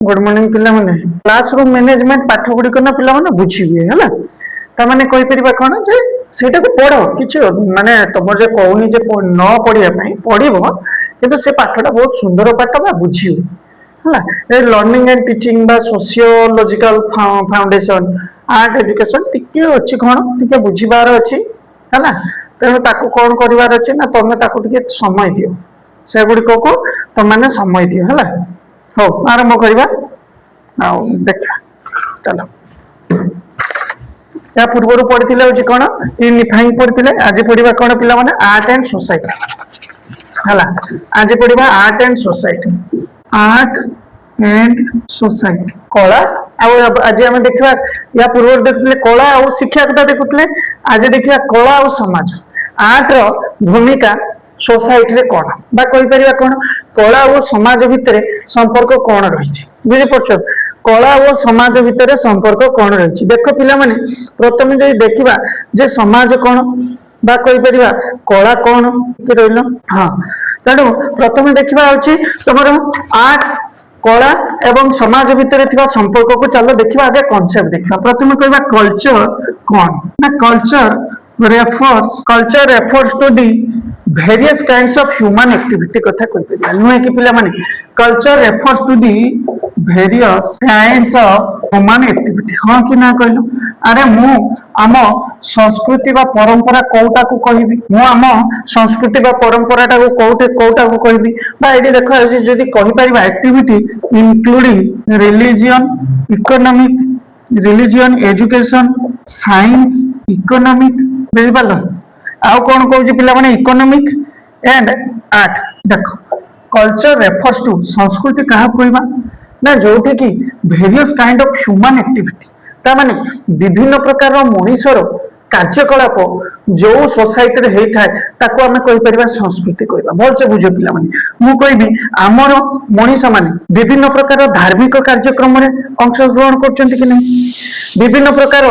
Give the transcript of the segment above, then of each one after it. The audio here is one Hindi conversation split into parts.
गुड मॉर्निंग पिला माने क्लासरूम मैनेजमेंट पाठ गुडी करना पिला माने बुझिबे हला त माने कहि परिबा कोन जे सेटा को पढो किछ माने तमर जे कहूनी जे न पढिया पई पढिबो किंतु से पाठटा बहुत सुंदर पाठ बा बुझिबे हला ए लर्निंग एंड टीचिंग बा सोशियोलॉजिकल फाउंडेशन आर्ट एजुकेशन टिके अछि कोन टिके बुझिबार अछि हला तेणु ताको कोन करिवार अछि ना तमे ताको टिके समय दियो से गुडी को त माने समय दियो हला हो आरंभ करवा देखा चलो या पूर्व पढ़ी कौन यूनिफाइंग पढ़ी आज पढ़ा कौन पिला माने आर्ट एंड सोसाइटी हला आज पढ़ा art and society art and society कला आज आम देखा या पूर्व देखते कला और शिक्षा कथा देखुले आज देखा कला और समाज आर्ट रो भूमिका सोसाइटी रे कोन बा कहि परिबा कोन कला और समाज भितर संपर्क कोन रहिछि बुझि पछो कला और समाज भितर संपर्क कोन रहिछि देखो पिला माने प्रथमे जे देखिबा जे समाज कोन बा कहि परिबा कला कोन कि रहिलो हां तडो प्रथमे देखिबा होछि तमरो आर्ट कला एवं समाज भितर थिबा संपर्क को चलो देखिबा आगे कांसेप्ट देखिबा प्रथमे कहबा कल्चर कोन ना culture refers to the various kinds of human activity कथा कहि परिया नुहे कि पिला माने culture refers to the various kinds of human activity हां कि ना कहलो अरे मु आम संस्कृति बा परंपरा कोटा को कहबी मु आम संस्कृति बा परंपरा टा को कोटा को कहबी बा एडी देखो जदी कहि परिबा activity including religion education science economic बुझिपालो आउ कौन कहूँ पिला माने इकोनॉमिक एंड आर्ट देखो कल्चर रेफर्स टू संस्कृति कहा कहबा ना जोठी की various kind of human activity ता माने विभिन्न प्रकार मनुष्यर कार्यकलाप जो सोसाइटी रे हेई थाए ताको हमें कहि परिबा संस्कृति कहबा भल से बुझो पिला माने मु कहबी हमर मनुष्य माने विभिन्न प्रकार धार्मिक कार्यक्रम रे अंशग्रहण करचंती कि नहीं विभिन्न प्रकार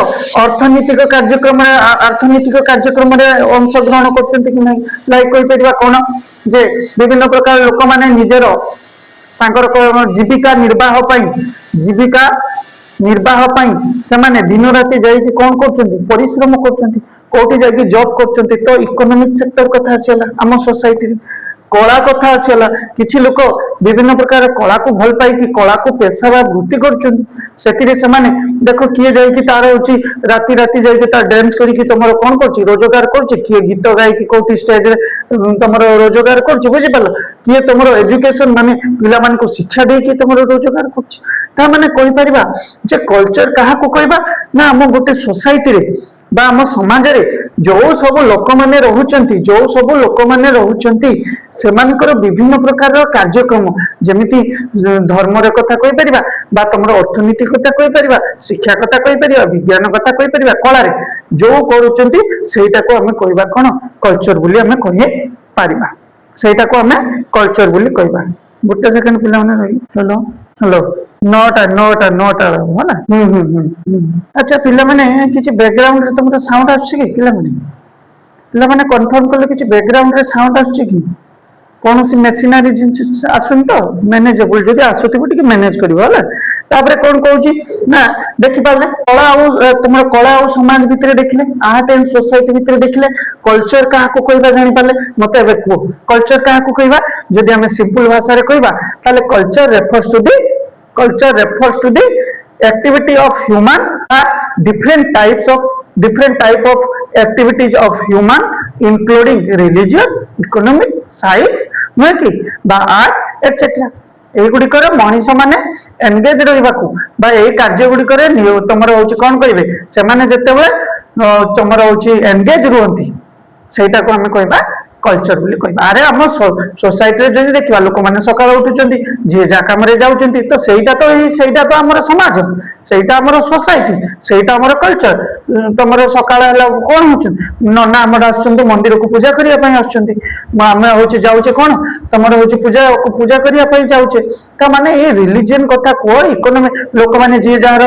अर्थनीतिक कार्यक्रम रे अंशग्रहण करचंती कि नहीं लाइक कहि परिबा कोन जे विभिन्न प्रकार लोक माने निजर तांकर जीविका निर्वाह पाई से माने दिन राति जाई कौन करचंती परिश्रम करचंती कोठी जाई जॉब करचंती तो इकोनॉमिक सेक्टर कथा आसीला हम सोसाइटी कला कथा आसीला किछि लोक विभिन्न प्रकार कला को भल पाई कि कला को पेशा बा वृत्ति करचंती सेतिरे से माने देखो किए जाई कि तार होची राति राति जाई कि तार डांस करी कि तमरो कोन करची रोजगार करची किए गीत गाई कि कोठी स्टेज रे तमरो रोजगार करची बुझि पालो किए तमरो एजुकेशन माने पिला मान को शिक्षा दे कि तमरो रोजगार करची ता माने कहि परिबा जे कल्चर कहा को कहबा ना हम गोटे सोसाइटी रे बा हम समाज रे जो सब लोक माने रहउचंती सेमानकर विभिन्न प्रकार कार्यक्रम जेमिति धर्म रे कथा कहि परिबा बा तमरो अर्थनीति कथा कहि परिबा शिक्षा कथा कहि परिबा विज्ञान कथा कहि परिबा कला रे जो करूचंती सेटा को हमें कहबा कोन कल्चर बोली हमें कहि परिबा सेटा को हमें कल्चर बोली कहबा गोटे सेकंड पिला माने रही हेलो हेलो नोटा होला अच्छा पिला माने किछि बैकग्राउंड रे तुमरो साउंड आछी कि पिला माने कंफर्म करले किछि बैकग्राउंड रे साउंड आछी कि कौन सी मेसिनरी जिंस आसुन तो मैनेजेबल जदि आसुथिबो टिके मैनेज करिवो होला तापरे कोन कहूची ना देखि पाले कला और तुमरो कला और समाज भितरे देखिले आर्ट एंड सोसाइटी भितरे देखिले कल्चर कहा को कहबा जानि पाले मते एबे को कल्चर कहा को कहबा जदि हमें सिंपल भाषा रे कहबा ताले culture refers to the activity of human are different type of activities of human including religion economic science नुहे बा आर्ट एटसेट्रा एगुड़िकर मनीष माने एंगेज रहिबाकू बा ए कार्य गुड़िकर तमर होची कोन कहिबे से माने जेतेबेले तमर होची एंगेज रुहंती सेटा को हमें कहबा कल्चर बोली कहबा अरे हम सोसाइटी रे जदि देखिबा लोक माने सकाळ उठुचंती जे जा काम रे जाउचंती तो सेटा तो हमर समाज ସେଇଟା ଆମର সোসাইটি, ସେଇଟା ଆମର କଲଚର। ତମର ସକାଳ ହେଲା କଣ ହଉଛନ୍ତି, ନନା ଆମର ଆସୁଛନ୍ତି ମନ୍ଦିରକୁ ପୂଜା କରିବା ପାଇଁ ଆସୁଛନ୍ତି, ଆମେ ହଉଛି ଯାଉଛେ କଣ ତମର ହଉଛି ପୂଜା କରିବା ପାଇଁ ଯାଉଛେ। ତା ମାନେ ଏ ରିଲିଜିୟନ କଥା କୁହ, ଇକୋନୋମି ଲୋକମାନେ ଯିଏ ଯାହାର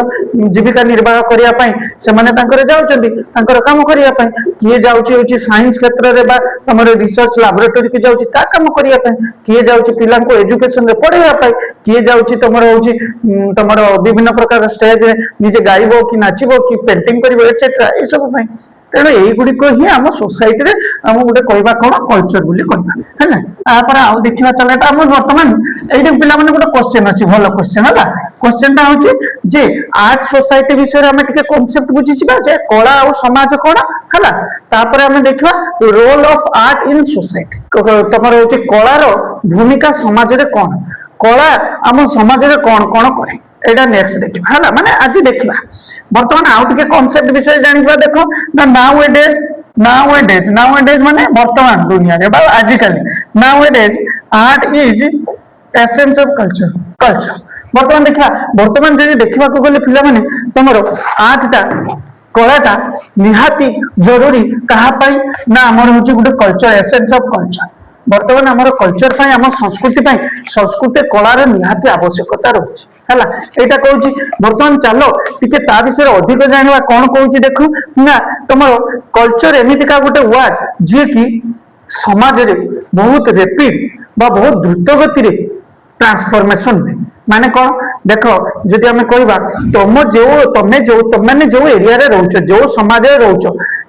ଜୀବିକା ନିର୍ବାହ କରିବା ପାଇଁ ସେମାନେ ତାଙ୍କର ଯାଉଛନ୍ତି ତାଙ୍କର କାମ କରିବା ପାଇଁ। କିଏ ଯାଉଛି ହଉଛି ସାଇନ୍ସ କ୍ଷେତ୍ରରେ ବା ତମର ରିସର୍ଚ୍ଚ ଲାବୋରେଟୋରୀ କି ଯାଉଛି ତା କାମ କରିବା ପାଇଁ, କିଏ ଯାଉଛି ପିଲାଙ୍କୁ ଏଜୁକେସନ ରେ ପଢେଇବା ପାଇଁ, କିଏ ଯାଉଛି ତମର ହଉଛି ତମର ବିଭିନ୍ନ ପ୍ରକାର ଷ୍ଟେଜରେ ନିଜେ ଗାଇବ କି ନାଚିବ କି ପେଣ୍ଟିଂ କରିବ ଏଟସେଟ୍ରା এই ସବୁ ପାଇଁ। ତେଣୁ এইଗୁଡିକ ହିଁ ଆମ ସୋସାଇଟିରେ ଆମ ଗୋଟେ କହିବା କଣ କଲଚର ବୋଲି କହିବା ହେଲା। ତାପରେ ଆଉ ଦେଖିବା ଚାଲ ଏଟା ଆମ ବର୍ତ୍ତମାନ ଏଇଠି ପିଲାମାନେ ଗୋଟେ କ୍ୱେଶ୍ଚନ ଅଛି, ଭଲ କ୍ୱେଶ୍ଚନ ହେଲା। କ୍ୱେଶ୍ଚନଟା ହଉଛି ଯେ ଆର୍ଟ ସୋସାଇଟି ବିଷୟରେ ଆମେ ଟିକେ କନସେପ୍ଟ ବୁଝିଯିବା ଯେ କଳା ଆଉ ସମାଜ କଣ ହେଲା। ତାପରେ ଆମେ ଦେଖିବା role of art in society, ତମର ହଉଛି କଳାର ଭୂମିକା ସମାଜରେ କଣ, କଳା ଆମ ସମାଜରେ କଣ କଣ କରେ ଏଇଟା ନେକ୍ସଟ ଦେଖିବା ହେଲା। ମାନେ ଆଜି ଦେଖିବା ବର୍ତ୍ତମାନ ଆଉ ଟିକେ କନସେପ୍ଟ ବିଷୟରେ ଜାଣିବା। ଦେଖ ନା ନାଉ ଏଡେଜ ମାନେ ବର୍ତ୍ତମାନ ଦୁନିଆରେ ବା ଆଜିକାଲି nowadays art is essence of culture. ବର୍ତ୍ତମାନ ଦେଖିବା, ବର୍ତ୍ତମାନ ଯଦି ଦେଖିବାକୁ ଗଲେ ପିଲାମାନେ ତମର ଆର୍ଟଟା କଳାଟା ନିହାତି ଜରୁରୀ କାହା ପାଇଁ ନା ଆମର ହଉଛି ଗୋଟେ କଲଚର, ଏସେନ୍ସ ଅଫ କଲଚର। ବର୍ତ୍ତମାନ ଆମର କଲଚର ପାଇଁ ଆମ ସଂସ୍କୃତି କଳାର ନିହାତି ଆବଶ୍ୟକତା ରହିଛି ହେଲା। ଏଇଟା କହୁଛି ବର୍ତ୍ତମାନ ଚାଲ ଟିକେ ତା ବିଷୟରେ ଅଧିକ ଜାଣିବା। କଣ କହୁଛି ଦେଖ ନା ତମର କଲଚର ଏମିତିକା ଗୋଟେ ୱାର୍ଡ ଯିଏ କି ସମାଜରେ ବହୁତ ରେପିଡ ବା ବହୁତ ଦ୍ରୁତ ଗତିରେ ट्रांसफॉर्मेशन माने कौन देख जदि आम कहवा तमें जो एरिया रे रोच जो समाज रे रोच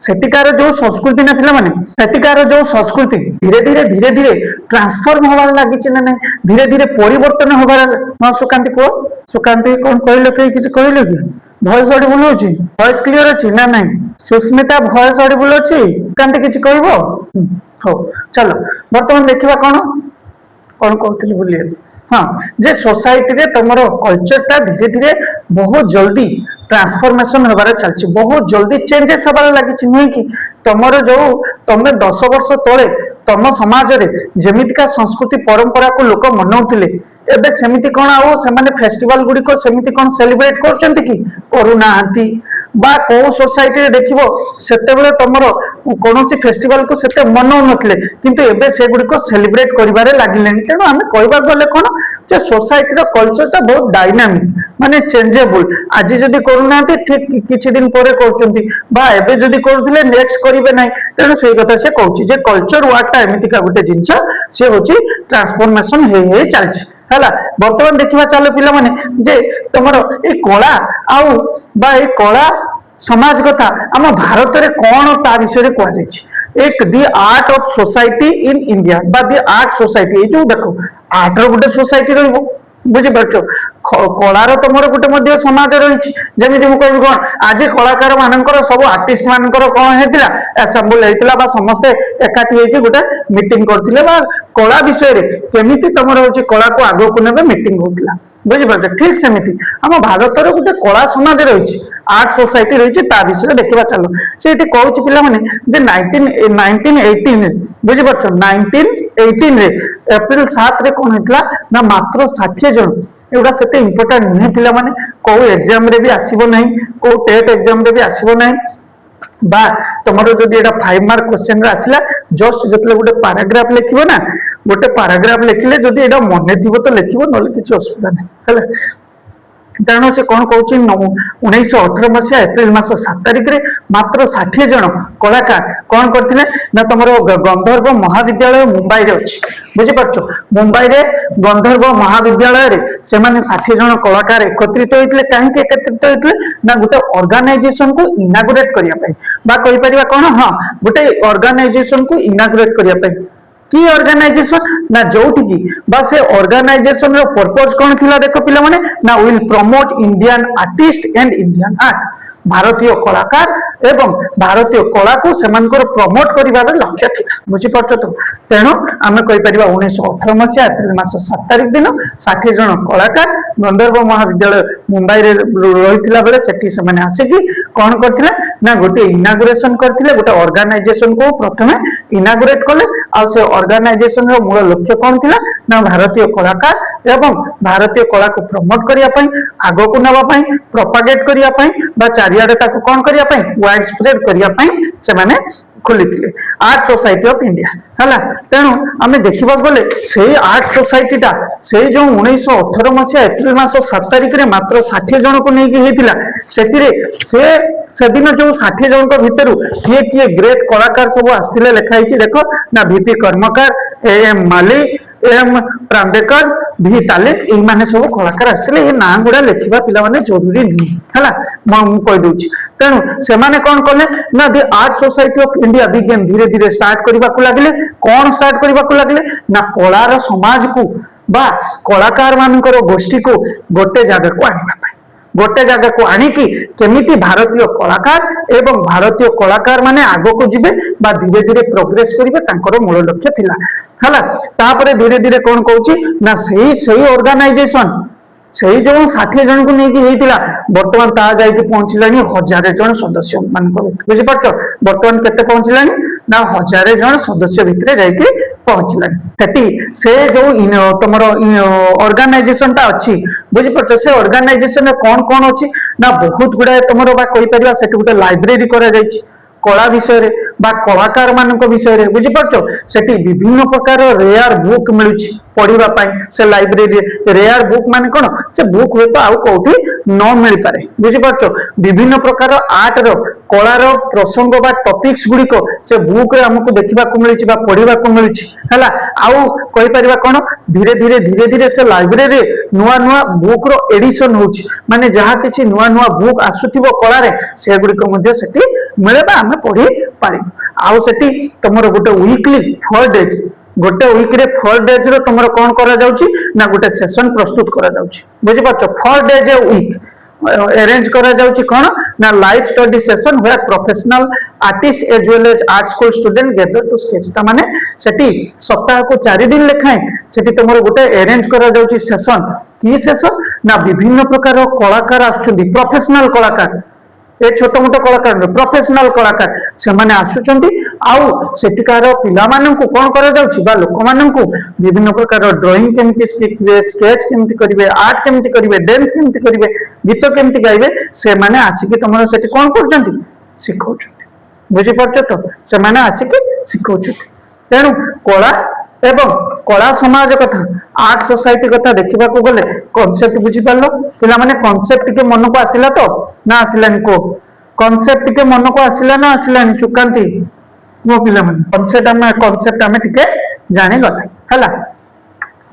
सेटिकार जो संस्कृति ना पिला माने सेटिकार जो संस्कृति धीरे धीरे ट्रांसफॉर्म होबार लागिछि ना नहीं, धीरे धीरे परिवर्तन होबार। हां सुकांति को सुकांति कौन कहलो के किछ कहलो कि वॉइस ऑडिबल होछि, वॉइस क्लियर अछि ना नहीं, सुस्मिता वॉइस ऑडिबल अछि, कांति किछ कहबो हो। चलो वर्तमान देखिबा कौन कहतली बोलिए। हाँ जे सोसाइटी रे तमरो कल्चर टा धीरे धीरे बहुत जल्दी ट्रांसफॉर्मेशन होबार चलछि, बहुत जल्दी चेंजेस होबार लागिछि नहीं कि तमरो जो तमे 10 वर्ष तळे तम समाज रे जेमितिका संस्कृति परंपरा को लोक मनाउथिले एबे सेमिति कोन आउ सेमाने फेस्टिवल गुडी को सेमिति कोन सेलिब्रेट करचंती कि करूनाहांती बा को सोसाइटी रे देखिबो सेते बेले तमरो कोनोसी फेस्टिवल को सेते मनाउ नथले किंतु एबे से गुडी को सेलिब्रेट करिबारे लागिलेनी। तेणु आमे कहबा गले कोन जे सोसाइटी रो कल्चर ता बहुत डायनामिक माने चेंजेबल। आज जदी करूनाहांती ठीक किछि दिन परे करचंती बा एबे जदी करूथिले नेक्स्ट करिवे नै। तेणु सेही कथा से कहूची जे कल्चर वार्ड ता एमितिका गुटे जिंस से होची ट्रांसफॉर्मेशन हे चलछि हला। वर्तमान देखिबा चलो पिला माने जे तमरो ए कला आउ बा ए कला समाज कथा आम भारत रे कोन ता विषय कह जाय एक the art of society in India बा दी आर्ट सोसाइटी जो देखो आर्ट रो गुटे सोसाइटी रहबो बुझी पारछो कलार तमरो गुटे मध्ये समाज रहिछि। जेमिति मु कहबी कोन आज कलाकार मानकर सब आर्टिस्ट मानकर कोन हेतिला असेंबल हेतिला बा समस्त एकाठी हेकि गुटे मीटिंग करथिले बा कला विषय रे केमिति तमरो होछि कला को आगो को नेबे मीटिंग होतिला बुझी पारछो। ठीक सेमिति हम भारत रो गुटे कला समाज रहिछि, आर्ट सोसाइटी रहिछि, ता विषय देखिबा चलो। सेठी कहूछि पिला माने जे 1918 बुझी पारछो 1918 रे अप्रैल 7 रे कोन हेतला ना मात्र 60 जन एवडा सेते इंपोर्टेंट नहीं पिला माने को एग्जाम रे भी आसीबो नहीं, को टेट एग्जाम रे भी आसीबो नहीं बा तमरो जदि एटा 5 मार्क क्वेश्चन रे आसिला जस्ट जतले गुटे पैराग्राफ लिखिबो ना गोटे पैराग्राफ लिखिले जदि एटा मने थिबो तो लिखिबो नले किछ असुविधा नहीं हैला। तेणु से कौन कौन 1918 मसीहा एप्रिल मास 7 तारिख रे मात्र 60 जन कलाकार कौन करथिले ना तमरो गंधर्व महाविद्यालय मुंबई रे अछि बुझी पारछो। मुंबई रे गंधर्व महाविद्यालय रे से माने 60 जन कलाकार एकत्रित होइतले। काहे एकत्रित होइतले ना गुटे ऑर्गेनाइजेशन को इनागुरेट करिया पई बा कहि परिबा कोन हां गुटे ऑर्गेनाइजेशन को इनागुरेट करिया पई की ऑर्गेनाइजेशन ना जोठी की बा से ऑर्गेनाइजेशन रो पर्पस कोन थिला देखो पिला माने ना will promote Indian artist and Indian art भारतीय कलाकार एवं भारतीय कला को सेमानकर प्रमोट करिबार लक्ष्य थिला बुझी पारछो तो। तेणु आमे कहि परिबा 1918 मसीहा एप्रिल मास 7 तारिख दिन 60 जन कलाकार गंधर्व महाविद्यालय मुंबई रे रहितला बेले सेठी से माने आसी की कोन करथिले ना गोटे इनागुरेशन करथिले गोटे ऑर्गेनाइजेशन को प्रथमे इनागुरेट कले आ से ऑर्गेनाइजेशन रो मूल लक्ष्य कोन थिला ना भारतीय कलाकार एवं भारतीय कला को प्रमोट करिया पई आगो को नबा पई प्रोपागेट करिया पई बा चारियाडे ताको कोन करिया पई वाइड स्प्रेड करिया पई से माने खोलिथिले आर्ट सोसाइटी ऑफ इंडिया हला तेणु आमे देखिबा गले सेही आर्ट सोसाइटी टा सेही जो 1918 मसिया एप्रिल मास 7 तारिख रे मात्र 60 जन को नेकी हेतिला सेतिरे से दिन जो 60 जन को भितरु किए ग्रेट कलाकार सब आस्थिले लेखा हिची देखो ना वीपी कर्मकार एम माली एम प्रांबेकर भी तालिक ए माने सब कलाकार आस्थिले ए ना गुडा लेखिबा पिला माने जरूरी नहीं हला म कहि दोछि तेणु से माने कोन करले ना the art society of India began धीरे धीरे स्टार्ट करबा को लागले कोन स्टार्ट करबा को लागले ना कलार समाज को बा कलाकार मानकर गोष्ठी को गोटे जगह को आनिबा पाई गोटे जगह को आनिकी केमिति भारतीय कलाकार एवं भारतीय कलाकार माने आगो को जिबे बा धीरे धीरे प्रोग्रेस करिवे तांकर मूल लक्ष्य थिला हला तापरे धीरे धीरे कोन कहूची ना सही ऑर्गेनाइजेशन सही जो 60 जन को नेकी हेतिला वर्तमान ता जाई के पहुंचलानी 1000 जन सदस्य मान को बुझि पाछो वर्तमान केते पहुंचलानी ना 1000 जन सदस्य भितरे जाई के पहुंचलानी सेटी से जो तमरो ऑर्गेनाइजेशन ता अछि बुझि पाछो से ऑर्गेनाइजेशन में कोन अछि ना बहुत गुडा तमरो बा कहि परिबा सेटी गुटे लाइब्रेरी करा जाईछि कला विषय रे बा कलाकार मानक विषय रे बुझि पाछो सेटी विभिन्न प्रकार रेयर बुक मिलुछि पढिबा पाई से लाइब्रेरी रेयर बुक माने कोन से बुक होय तो आउ कोठी न मिल पारे बुझि पाछो विभिन्न प्रकार आर्ट रो कला रो प्रसंग बा टॉपिक्स गुडी को से बुक रे हमकु देखिबा को मिलुछि बा पढिबा को मिलुछि हला आउ कहि परिबा कोन धीरे धीरे से लाइब्रेरी नुवा बुक रो एडिशन होछि माने जहा किछि नुवा बुक आसुथिबो कला रे से गुडी को मध्ये सेठी मिलेबा हमें पढ़ी पारि आउ सेठी तमरो गोटे वीकली 4 डेज गोटे वीक रे 4 डेज रो तमरो कोन करा जाउची ना गोटे सेशन प्रस्तुत करा जाउची बुझि पाछो 4 डेज ए वीक अरेंज करा जाउची कोन ना live study session where professional artist as well as art school student gather to sketch ता माने सेठी सप्ताह को 4 दिन लेखाय सेठी तमरो गोटे अरेंज करा जाउची सेशन की सेशन ना विभिन्न प्रकार कलाकार आछुंदी प्रोफेशनल कलाकार ए छोट मोट कलाकार प्रोफेशनल कलाकार से माने आसुचंती आउ सेटिकार पिला मानन को कोन करा जाउची बा लोक मानन को विभिन्न प्रकार ड्राइंग केमति सिखिबे स्केच केमति करिवे आर्ट केमति करिवे डांस केमति करिवे गीत केमति गाइबे से माने आसीके तमरो सेटी कोन करचंती सिखौचंती बुझि परछ तो से माने आसीके सिखौचंती तेनु कला एवं कला समाज कथा आर्ट सोसाइटी कथा देखिबा को गले कांसेप्ट बुझि पालो पिला माने कांसेप्ट के मन को आसिला तो ना आसिलानी को कांसेप्ट के मन को आसिला ना आसिलानी सुकांती वो पिला माने कांसेप्ट हमें टिके जाने गला हला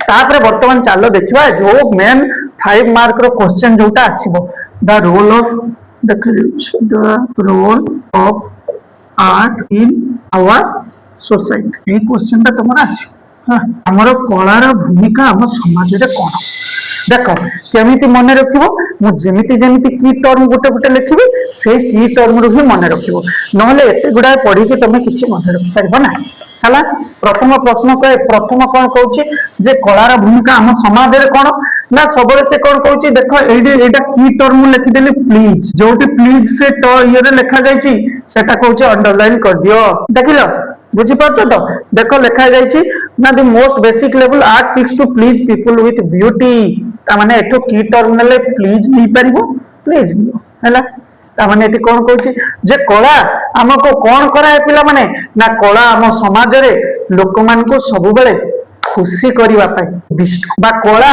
तापरे वर्तमान चालो देखिबा जो मेन 5 मार्क रो क्वेश्चन जोटा आसीबो the role of the role of art in our society ए क्वेश्चन ता तमरा आसी हमरो कलार भूमिका हम समाज रे कोन देखो केमिति मन रखिबो मु जेमिति की टर्म गोटे गोटे लिखिबी से की टर्म रु ही मन रखिबो नहले एते गुडा पढी के तमे किछि मन रखि परबो ना हला प्रथम प्रश्न को प्रथम कोन कहूची जे कलार भूमिका हम समाज रे कोन ना सबरे से कोन कहूची देखो एटा की टर्म लिखि देली प्लीज जोटी प्लीज से ट ये रे लिखा जायछि सेटा कहूची अंडरलाइन कर दियो देखिलो बुझी पाछो तो देखो लिखा जायछि ना the most basic level art seeks to please people with beauty ता माने एठो की टर्म नेले प्लीज नहीं परिबो प्लीज नियो हैला ता माने एठी कोन कहूची जे कला हमको कोन कराए पिला माने ना कला हम समाज रे लोक मान को सब बेले खुशी करिवा पाई बा कला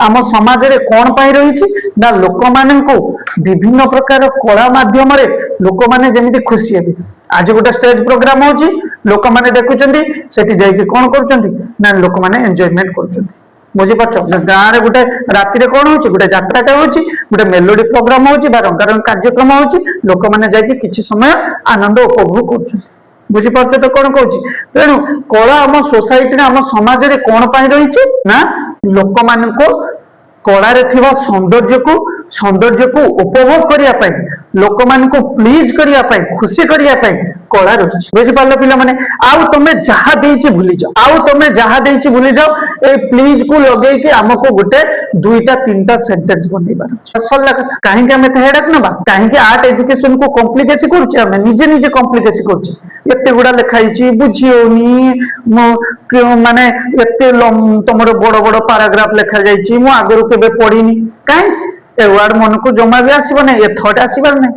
आम समाज रे कोन पाई रहिछि ना लोक मान को विभिन्न प्रकार कला माध्यम रे लोक माने जेमिति खुशी हेबे आज गोटे स्टेज प्रोग्राम होची लोक माने देखुचंदी सेठी जाई के कोन करचंदी ना लोक माने एन्जॉयमेंट करचंदी बुझी पाछो गाँ रे गोटे राति रे कोन होची गोटे यात्राटा होची गोटे मेलोडी प्रोग्राम होची बा रंगारंग कार्यक्रम होची लोक माने जाई के किछि समय आनंद उपभोग करचंदी बुझी पाछो तो कोन कहूची तेनु कला हम सोसाइटी रे हम समाज रे कोन पाई रहिछि ना लोक मान को कला रे थिबा सौंदर्य को उपभोग करिया पाई लोक मान को प्लीज करिया पाई खुशी करिया पाई कला रही बुझी पार्ल पिला माने आउ तमे जहा देइछि भूली जाओ आउ तमे जहा देइछि भूली जाओ ए प्लीज को लगे कि हमको गुटे दुईटा तीनटा सेंटेंस बनैबार सरला कथा काहे कि हमें हेडक नबा काहे कि आर्ट एजुकेशन को कॉम्प्लिकेसी करछ हमें निजे निजे कॉम्प्लिकेसी करछ एते गुडा लिखाइछि बुझियोनी माने एते तमरो बड़ बड़ पैराग्राफ लिखा जाइछि मु आगरु केबे पढिनी काहे ए वर्ड मन को जमा भी आसीबो नै ए थॉट आसीबार नै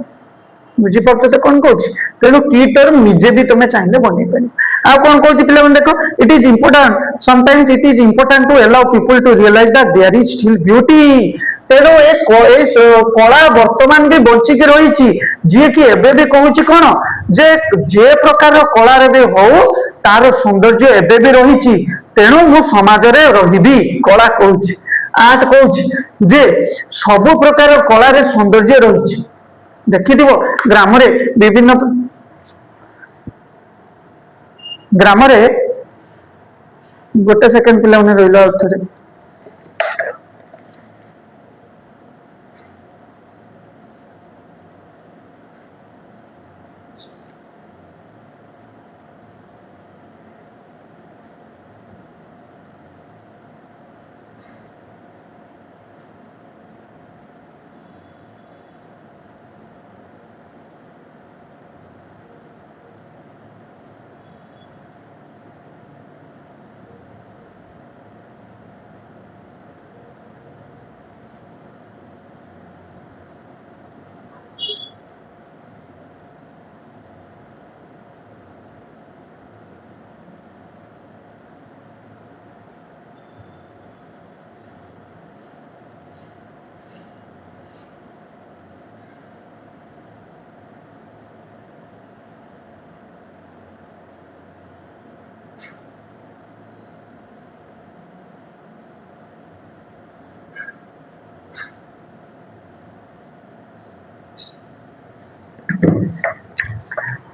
बुझी पार्छ तो कौन कहूँ तेणु की टर्म निजे भी तुम्हें चाहिए बन पार आ कौन कहूँ पिला देख it is important sometimes it is important to allow people to realise that there is still beauty तेणु ए कला वर्तमान भी बंचिकी रही जी कि एबे भी कहूँ कौन जे प्रकार कला भी हो तार सौंदर्य एबे भी रही तेणु मु समाज रे रहिबी कला कहूँ आर्ट कहूँ जे सबु प्रकार कला रे सौंदर्य रही देखि ग्राम विभिन्न ग्राम गोटे सेकेंड पिला रहा थे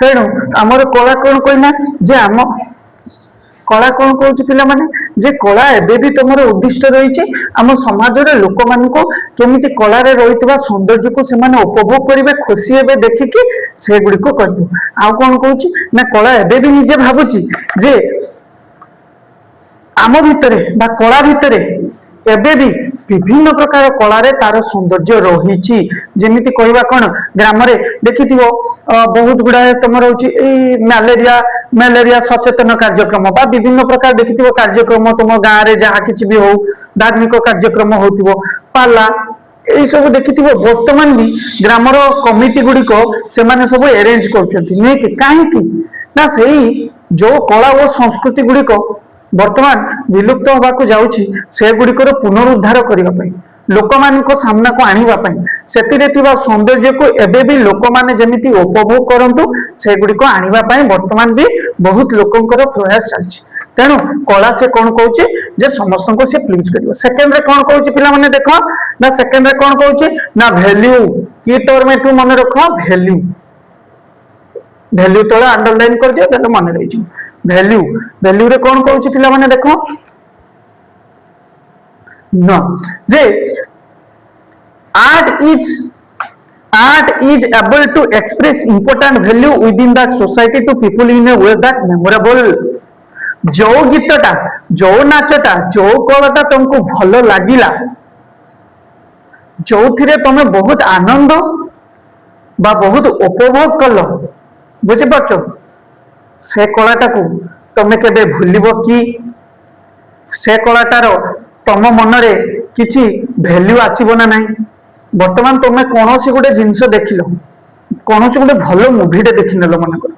तेणु आमर कला कौन कहना जे आम कला कौन कहूँ पिला माने जे कला एबे भी तुमर उद्दिष्ट रही आम समाज रे लोक मान को केमिति कला रे रही सौंदर्य को से उपभोग करेंगे खुशी हे देखिकी से गुड़ी को कर आउ कौन कहूँ ना कला एबे भी निजे भावुची जे आम भितरे बा कला भितरे एबे भी विभिन्न प्रकार कला रे तार सौंदर्य रही जेमिति कहवा कौन ग्राम देखि बहुत गुड़ा तुम रही मैलेरिया सचेतन कार्यक्रम बा विभिन्न प्रकार देखि कार्यक्रम तुम गाँव में जहाँ किसी भी हो धार्मिक कार्यक्रम हो पाला यही सब देखि बर्तमान भी ग्रामर कमिटी गुड़िक से सब अरेंज कर कहीं ना सही जो कला और संस्कृति गुड़िक वर्तमान विलुप्त होगा जाऊँगी से गुड़िकर पुनरुद्धार करने लोक मान सामना को आने से सौंदर्य को एबे भी लोक मैंने जमी उपभोग करूँ से गुड़िक आने वर्तमान भी बहुत लोकंर प्रयास चलती तेणु कला से कौन कहूँ समस्त को से प्लीज कर सेकेंड रे कौन कहूँ पिला माने देख ना सेकेंड रे कौन कहूँ ना वैल्यू की टर्म एटू मन रख वैल्यू वैल्यू तले अंडरलाइन कर दियो ताले मन रही वैल्यू वैल्यू रे कौन कहूँ पिला माने देखो न जे art is able to express important value within that society to people in a way that memorable जो गीतटा जो नाचटा जो कलाटा तुमको भल लगिला जो थिरे तुम बहुत आनंद बा बहुत उपभोग कल बुझी पार्छ से कलाटा को तुम केबे भूलिबो कि से कलाटार तुम मनरे किछि वैल्यू आसीबो ना नहीं वर्तमान तुम कौन सी गोटे जिनस देखिल कौन सी गोटे भल मुभीटे देखनेल मन कर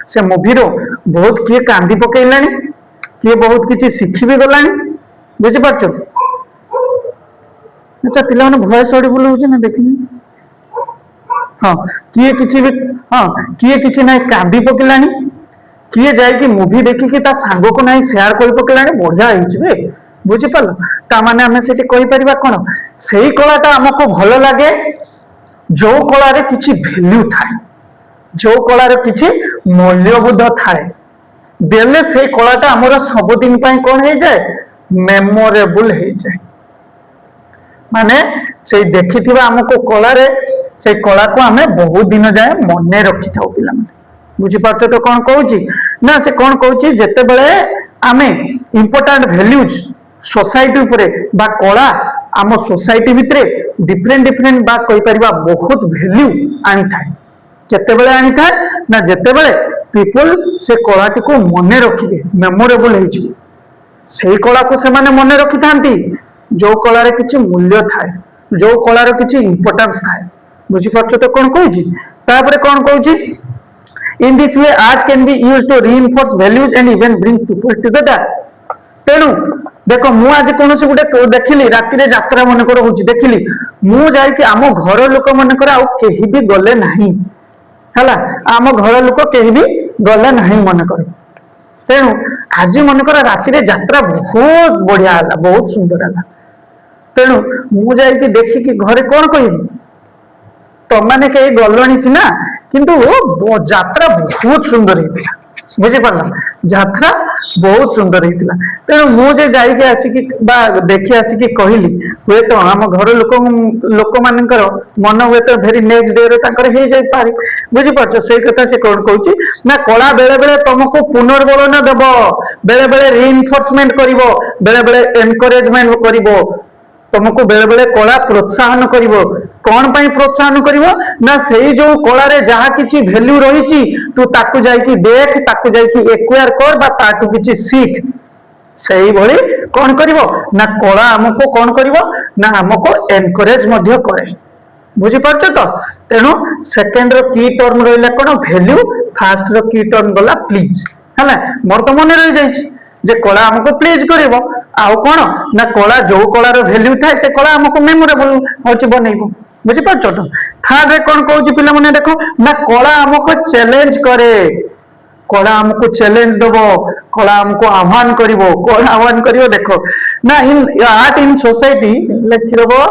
से मुभीर बहुत किए कांदी पकईला किए बहुत किसी शिखी भी गला बुझीपार अच्छा पिला भय सड़ी बुलाऊे ना देखनी हाँ किए किसी भी हाँ किए किसी ना कांदी पकईला किए जाए मुभी देखिकी ता सांग को ना सेयार कर पकईला बढ़िया हो बुझीपार ताने आम से कहीपर कौन से ही कलाटा आमको भल लगे जो कलार किसी भैल्यू थाए जो कलार किसी मूल्यबोध थाए देले से कलाटा आमर सबुदिन कौन हो जाए मेमोरेबल हो जाए माने से देखि आमको कला से कला को आम बहुत दिन जाए मन रखी था पिला बुझीपार तो कौन कहूँ ना से कौन कहूँ जिते बड़े आम इम्पोर्टाट भैल्यूज सोसाइटी उपरे बा कला आम सोसाइटी भितर डिफरेंट डिफरेंट बा कही परिबा बहुत वैल्यू आनी थाए केतेबेले आनी थाए ना जेतेबेले पीपल से कलाटी को मन रखिबे मेमोरेबल हो से कला को से माने मन रखि थांती जो कलार किछि मूल्य थाए जो कलार किछि इंपोर्टेंस थाए बुझी पाछो तो कोन कहूची तापरे कोन कहूची in this way art can be used to reinforce values and even bring people together तेणु देख मु आज कौन से गोटे देखिली राति रे यात्रा मनकर होची देखिली मु जाई कि आम घर लोक मनकर आ केही भी गले नाही हला आम घर लोक केही भी गले नाही मनकर तेणु आज मनकर राति रे यात्रा बहुत बढ़िया हला बहुत सुंदर हला तेणु मु जाई कि देखि कि घरे कोन कहिबी तमने कहीं गलनी सीना किंतु यात्रा बहुत सुंदर होता बुझी पार यात्रा बहुत सुंदर होता तेणु मुझे जाइए आसिक देखी आसिक कहली हुए तो आम घर लोक मानकर मन हुए तो भेरी नेक्स्ट डे रे हो जाए बुझीपार से कथा से कौन कहूँ ना कला बेले बेले तुमको पुनर्बलन देव बेले बेले रिइनफोर्समेंट कर बेले बेले एनकरेजमेंट कर तुमको बेले बेले कला प्रोत्साहन करिवो कौन पाई प्रोत्साहन करिवो ना सेही जो कला रे जहा किछि वैल्यू रहिछि तू ताकू जाई कि देख ताकू जाई कि एक्वायर कर बा ताकू किछि सीख सेही भली कौन करिवो ना कला हमको कौन करिवो ना हमको एनकरेज मध्य करे बुझी पारछ तो तेनु सेकंड रो की टर्म रहिला कोन वैल्यू फर्स्ट रो की टर्म गला प्लीज हला मोर तो मन रहि जाइछि जे कला हमको प्लीज करिवो आउ कोन ना कला जो कलार वैल्यू थाए से कला हमको मेमोरेबल होची बनेइबो बुझी पारछ तो थर्ड रे कोन कहूची पिला माने देखो ना कला हमको चैलेंज करे कला हमको चैलेंज दबो कला हमको आह्वान करिवो कला आह्वान करिवो देखो ना इन आर्ट इन सोसाइटी लिखि दबो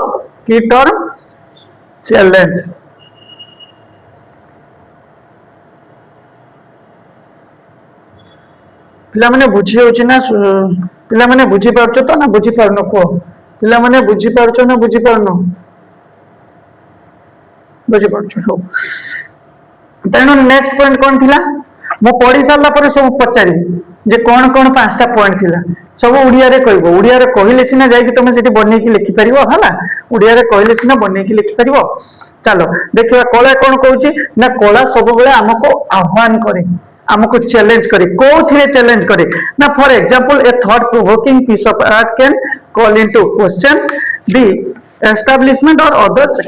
की टर्म चैलेंज पिला माने बुझी होची ना पिला माने बुझी पारछ तो ना बुझी पारनो को पिला माने बुझी पारछ ना बुझी पारनो बुझी पारछ हो तेणु नेक्स्ट पॉइंट कौन थिला मु पढ़ी सारला पर सब पचारि जे कौन कौन पांचटा पॉइंट थिला सब उड़िया रे कहबो उड़िया रे कहिले सिना जाई कि तुम सेठी बनै कि लिखि परिबो हला उड़िया रे कहिले सिना बनै कि लिखि परिबो चलो देखिबा कला कौन कहूची ना कला सब बेले हमको आह्वान करे हमको चैलेंज करे कोथिरे चैलेंज करे ना for example a thought provoking piece of art can call into question the establishment और अदर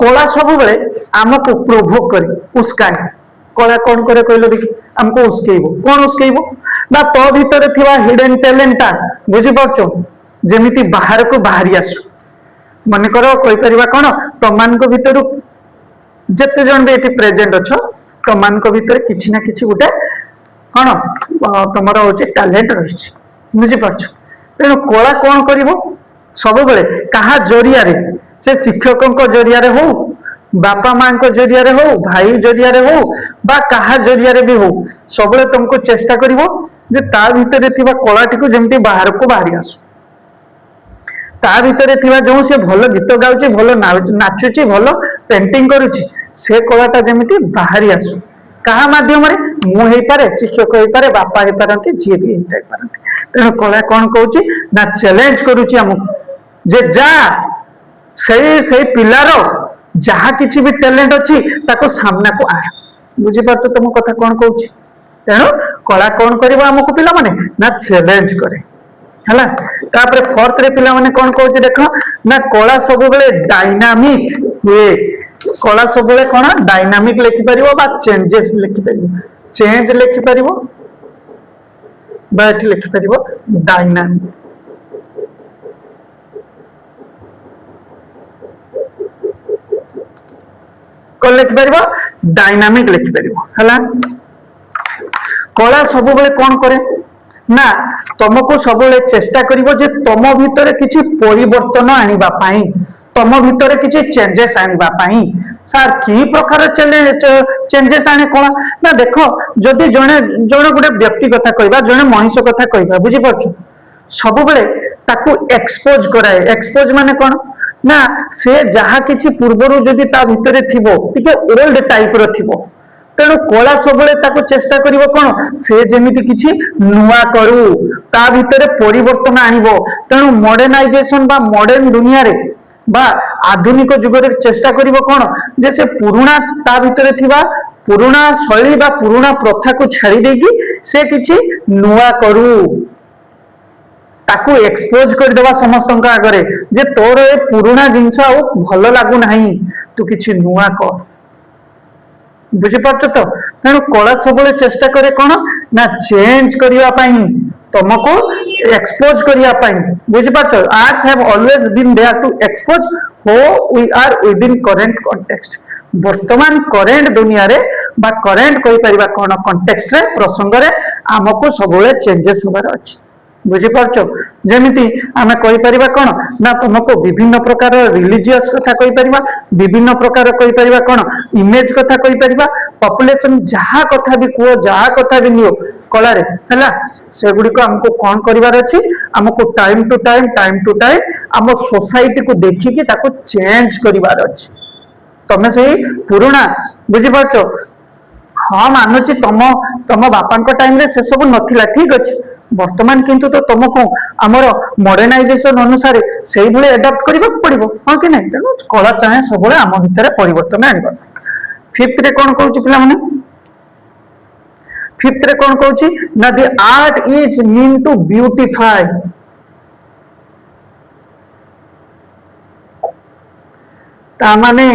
कला सब बेले हमको प्रोवोक करे उस्काए कला कौन करे कहलो देखि हमको उस्केइबो कौन उस्केइबो ना तो भीतर थिवा हिडन टैलेंट बुझी पाछो जेमिति बाहर को बाहरी आसु मन करो कहि परिबा कोन तमान को भीतर जते जण बे एठी प्रेजेंट अछो तमान को भीतर किछि ना किछि गुटे कोन तमरो होचे टैलेंट रहिछि बुझी पाछो तेनो कला कौन करिवो सब बेले कहा जरिया रे से शिक्षकों को जरिया रे हो बापा मां को जरिया रे हो भाई जरिया रे हो बा कहा जरिया रे भी हो सब तुमको चेष्टा करिवो जे ता भीतर थिबा कलाटी को जेमति बाहर को बाहरी आसु ता भीतर थिबा जो से भलो गीत गाउची भलो नाचुची भलो पेंटिंग करूची से कलाटा जेमति बाहरी आसु कहा माध्यम रे मु हेई पारे शिक्षक हेई पारे बापा हेई पारंती जे भी हेई पारंती तेणु कला कौन कहूची ना चैलेंज करूची हमको जे जा से पिलारो जहा किछि भी टैलेंट अछि ताको सामना को आ बुझी पारतो तुम कथा कौन कहूची तेणु कला कौन करिवो हमको पिला माने ना चैलेंज करे हला तापरे फोर्थ रे पिला माने कौन कहूची देखो ना कला सब बेले डायनामिक हुए कला सब बेले कोन डायनामिक लिखि परिवो बा चेंजेस लिखि परिवो चेंज लिखि परिवो बा एठी लिखि परिवो डायनामिक कौन लिखि परिवो डायनामिक लिखि परिवो हला कला सब बेले कौन करे ना तुमको सब बेले चेष्टा करिवो जे तुम भीतर किछि परिवर्तन आनिबा पाई तुम भीतर किछि चेंजेस आनिबा पाई सर की प्रकार चेंजेस आने कोन ना देखो जदि जने जने गुटे व्यक्ति कथा कहबा जने मनुष्य कथा कहबा बुझी पाछो सब बेले ताकू एक्सपोज कराए एक्सपोज माने कोन ना से जहा किछि पूर्वरु जदि ता भितरे थिबो टिके ओल्ड टाइप रो थिबो तेणु कला सबले ताको चेष्टा करिवो कोन से जेमिति किछि नुआ करू ता भितरे परिवर्तन आनिबो तेणु मॉडर्नाइजेशन बा मॉडर्न दुनिया रे बा आधुनिक जुग रे चेष्टा करिवो कोन जे से पुराना ता भितरे थिबा पुराना शैली बा पुराना प्रथा को छाड़ी देगी से किछि नुआ करू ताकू एक्सपोज कर देवा समस्त आगरे जे तोर ए पुराना जिंस आ भल लागू नाही तू किछि नुआ कर बुझी पारछ तो तेणु कला सबले चेष्टा करे कोन ना चेंज करिया पई तुमको एक्सपोज करिया पई बुझी पारछ arts have always been there to expose how we are within current context वर्तमान करंट दुनिया रे बा करंट कहि परिबा कोन कॉन्टेक्स्ट रे प्रसंग रे हमको सबले चेंजेस होबार अछि बुझी पारछ जेमिति आमे कहि परिबा कोन ना तुमको विभिन्न प्रकार रिलीजियस कथा कहि परिबा विभिन्न प्रकार कहि परिबा कोन इमेज कथा कहि परिबा पॉपुलेशन जहा कथा भी को जहा कथा भी नियो कला रे हला से गुडी को हमको कोन करिवार अछि हमको टाइम टू टाइम हम सोसाइटी को देखि कि ताको चेंज करिवार अछि तमे सही पुराना बुझी पारछ हाँ मानुची तम बापा टाइम रे से सब नथिला ठीक अछि वर्तमान किंतु तो तुमको आमर मॉडर्नाइजेशन अनुसार से भाई एडाप्ट करने पड़ो हाँ कि नहीं तेणु कला चाहे सब आम भितर परिवर्तन आने फिफ्थ रे कौन कहूँ पिला माने फिफ्थ रे कौन कहूँ ना the art is mean to beautify तामाने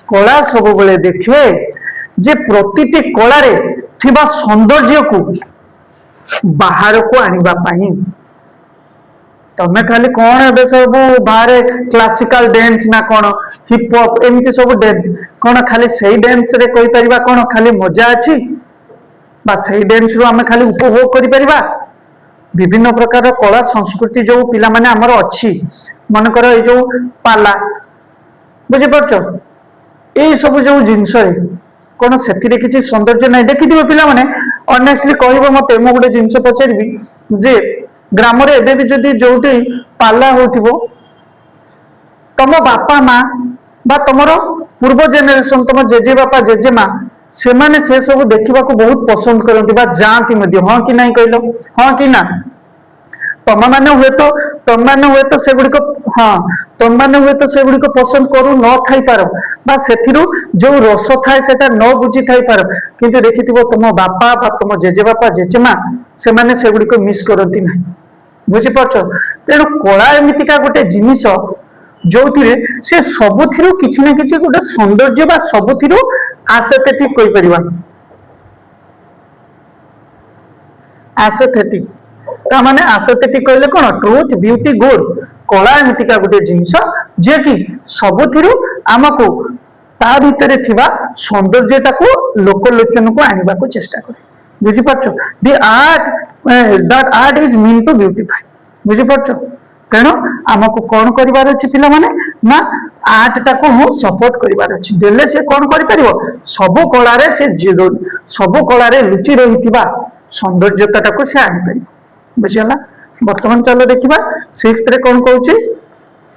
कला सब बेले देखिए जे प्रतिटी कला रे थिबा सौंदर्य को बाहर को आनिबा पाई तमे खाली कौन ए सब बाहर क्लासिकल डांस ना कौन हिप हॉप एमती सब डांस कौन खाली सही डांस रे कहि परिबा कौन खाली मजा अछि बा सही डांस रो हमें खाली उपभोग करि परिबा विभिन्न प्रकार कला संस्कृति जो पिला माने हमर अछि मन कर ए जो पाला बुझि परछ ए सब जो जिंस कौन से किसी सौंदर्य ना देखि पिला माने ऑनेस्टली कहबो मते मो गोटे जिंस पचारबी जे ग्राम रे एबे भी जदी जोटी पाला होथिबो तम बापा माँ बा तमरो पूर्व जेनेरेशन तम जेजे बापा जेजे माँ से माने से सब देखिबा को बहुत पसंद करंती बा जानती मध्य हां कि नहीं कहलो हां कि ना तम माने हुए तो से गुडी को हां तम माने हुए तो से गुडी को पसंद करू न थाई पारो बा सेथिरु जो रस थाए सेटा न बुझी थाई पारो किंतु देखिथिबो तम बापा बा तम जेजे बापा जेजे माँ से माने से गुडी को मिस करंती नाही बुझी पाछो तेणु कला एमितिका गोटे जिनिस जोथिरे से सबुथिरु किछि ना किछि गोटे सौंदर्य बा सबुथिरु एस्थेटिक कहि परिबा एस्थेटिक ता माने एस्थेटिक कहले कोन ट्रुथ ब्यूटी गुड कला एमितिका गोटे जिनिस जे कि सबुथिरु हमको ता भितरे थिबा सौंदर्यता को लोकलोचन को आनिबा को चेष्टा करे बुझी पाछो the art that art is mean to beautify बुझी पाछो तेणु हमको कौन करिवार अछि पिला माने ना आर्ट टाको हम सपोर्ट करिवार अछि देले से कौन करि परिबो सब कला रे से सब कला रे लुचि रहितिबा सौंदर्यता टाको से आनि परिबो बुझिला वर्तमान चलो देखिबा 6th रे कौन कहूची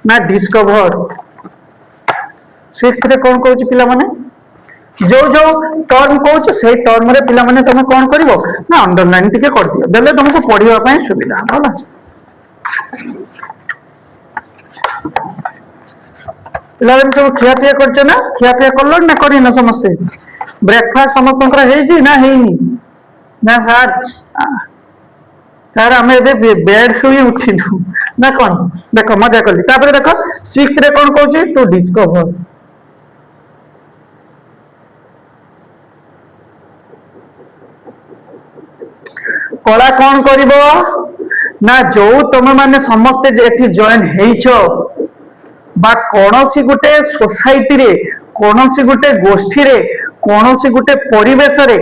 ना डिस्कवर 6th रे कौन कहूची पिला माने जो जो टर्म कहूछ से टर्म रे पिला माने तमे कौन करिवो ना अंडरलाइन टिके कर दियो देले तुमको पढिबा पय सुविधा होला पिला सब खिया पिया करछ ना खिया पिया करलो ना करी ना समस्त ब्रेकफास्ट समस्त कर हे जी ना हेनी ना सर सर हमें बेड से ही उठिलु ना कौन देखो मजा कली तापर देखो 6th रे कौन कहूची टू डिस्कवर कला कौन करिवो ना जो तुम माने समस्त एठी जॉइन हेइछो बा कोनोसी गुटे सोसाइटी रे कोनोसी गुटे गोष्ठी रे कोनोसी गुटे परिवेश रे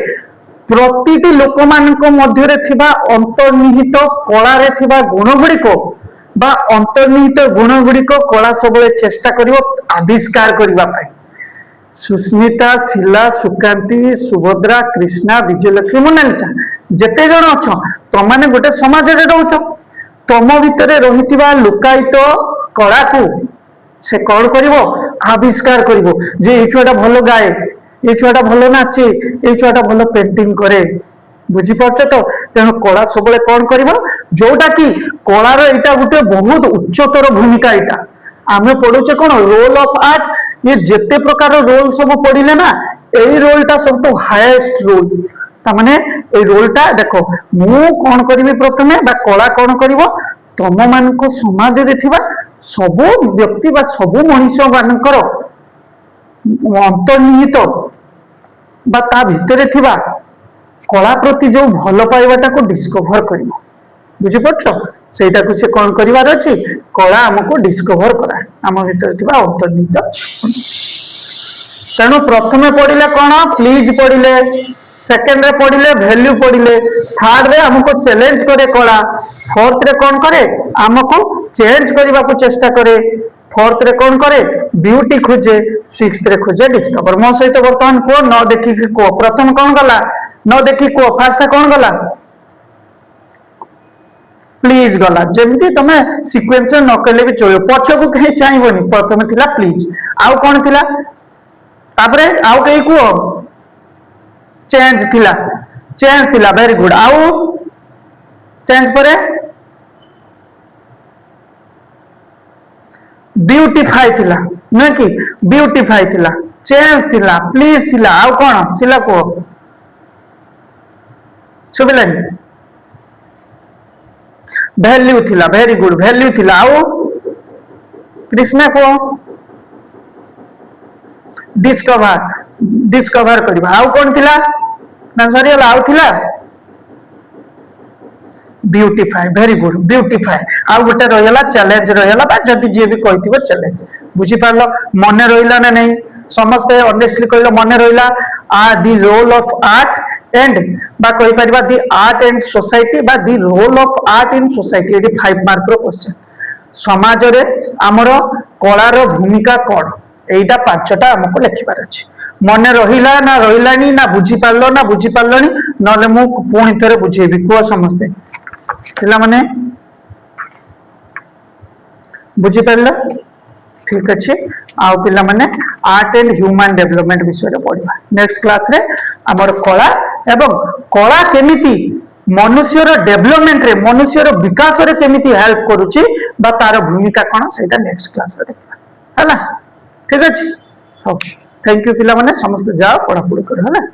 प्रतिटी लोक मानक मध्य रे थिबा अंतर्निहित कला रे थिबा गुण गुडी को बा अंतर्निहित गुण गुडी को कला सबले चेष्टा करिवो आविष्कार करिवा पाई सुस्मिता शिला सुकांती सुभद्रा कृष्णा विजयलक्ष्मी मोनालिसा जेते जण अछ तो माने गोटे समाज रे रहउछ तम भितरे रहितिबा लुकायित कला को से कौन करिवो आविष्कार करिवो जे ए छुआटा भलो गाए, ए छुआटा भलो नाचे, ए छुआटा भलो पेंटिंग करे। बुझी पारछ तो तेणु कला सब कौन करिवो जोटा कि कलार एटा गोटे बहुत उच्चतर भूमिका। एटा आमे पढुचे कोन रोल ऑफ आर्ट, ये जेते प्रकार रोल सब पढ़िले ना एई रोलटा सब तो हाईएस्ट रोल। तामाने ए रोलटा देखो मु कौन करिवि प्रथमे बा कला कौन करिवो तम मानक समाज रे थिबा सब व्यक्ति बा सब मनुष्य मानकर अंतर्निहित बा ता भितरे थिबा कला प्रति जो भल पाइबाटा को डिस्कवर करिवो। बुझी पारछ सेटा को से कौन करिवार अछि कला हमको डिस्कवर करा आम भितर थिबा अंतर्निहित। तेणु प्रथमे पढ़िले कौन प्लीज पढ़िले, सेकेंड रे पढ़िले वैल्यू पढ़िले, थर्ड रे हमको चैलेंज करे कला, फोर्थ रे कौन करे हमको चेंज करने को चेष्टा करे, फोर्थ रे कौन करे ब्यूटी खोजे, सिक्स्थ रे खोजे डिस्कवर। मो सहित बर्तमान को न देखी को प्रथम कौन गला न देखी को फास्ट कौन गला प्लीज गला। जमती तुम सीक्वेंस न कले भी चलो पछकू कहीं चाहिए प्रथम थिला प्लीज आउ कौन थिला तापरे आउ कहीं को चेंज थिला, चेंज थिला वेरी गुड आउ चेंज परे ब्यूटीफाई थिला न कि ब्यूटीफाई थिला, चेंज थिला, प्लीज थिला आउ कौन सिला को सुबिलानी वैल्यू थिला वेरी गुड वैल्यू थिला आउ कृष्णा को डिस्कवर डिस्कवर करबा आउ कौन थिला ना सॉरी आउ थिला ब्यूटीफाई वेरी गुड ब्यूटीफाई आउ गोटे रहिला चैलेंज रहिला बा जदी जे भी कहिथिबो चैलेंज बुझी पारलो मने रहिला ना नहीं समस्त ऑनेस्टली कहलो मने रहिला आ the role of art and बा कहि परिबा दी आर्ट एंड सोसाइटी बा the role of art in society एडी 5 मार्क रो क्वेश्चन समाज रे हमरो कलार भूमिका कोन एटा पांचटा हमको लिखिबार अछि मने रहिला ना रहिलानी ना बुझी पारलो ना बुझी पारलोनी नले मु पुणी थरे बुझेबी को समझते पिला माने बुझी पारलो ठीक अच्छे आउ पिला माने आर्ट एंड ह्यूमन डेवलपमेंट विषय रे पढिबा नेक्स्ट क्लास रे हमर कला एवं कला केमिति मनुष्य रो डेवलपमेंट रे मनुष्य रो विकास रे केमिति हेल्प करूची बा तार भूमिका कोन सेटा नेक्स्ट क्लास रे देखबा हला ठीक अछि हो थैंक यू पिला माने समस्त जाओ पढा पढी कर हला।